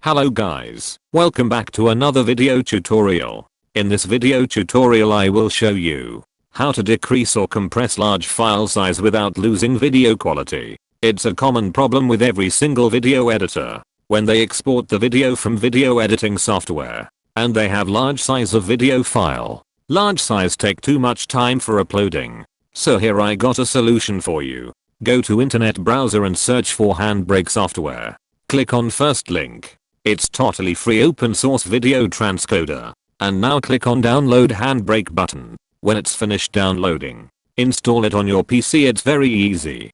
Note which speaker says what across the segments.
Speaker 1: Hello guys, welcome back to another video tutorial. In this video tutorial I will show you how to decrease or compress large file size without losing video quality. It's a common problem with every single video editor when they export the video from video editing software and they have large size of video file. Large size take too much time for uploading. So here I got a solution for you. Go to internet browser and search for HandBrake software. Click on first link. It's totally free open source video transcoder. And now click on download HandBrake button. When it's finished downloading, install it on your PC. It's very easy.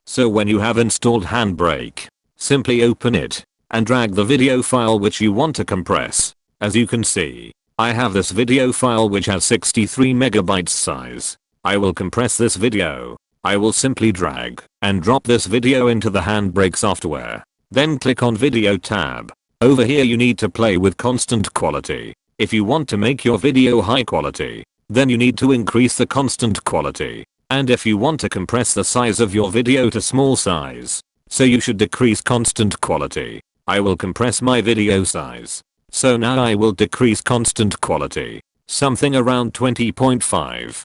Speaker 1: So when you have installed HandBrake, simply open it and drag the video file which you want to compress. As you can see, I have this video file which has 63 megabytes size. I will compress this video. I will simply drag and drop this video into the HandBrake software. Then click on video tab. Over here you need to play with constant quality. If you want to make your video high quality, then you need to increase the constant quality. And if you want to compress the size of your video to small size, so you should decrease constant quality. I will compress my video size. So now I will decrease constant quality. Something around 20.5.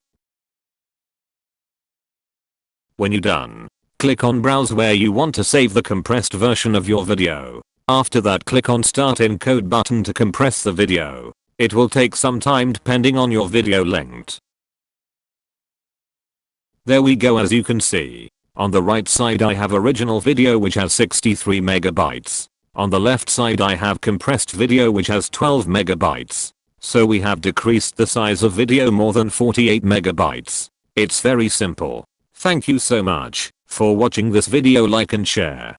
Speaker 1: When you're done, click on browse where you want to save the compressed version of your video. After that click on start encode button to compress the video. It will take some time depending on your video length. There we go. As you can see, on the right side I have original video which has 63 megabytes. On the left side I have compressed video which has 12 megabytes. So we have decreased the size of video more than 48 megabytes. It's very simple. Thank you so much for watching this video. Like and share.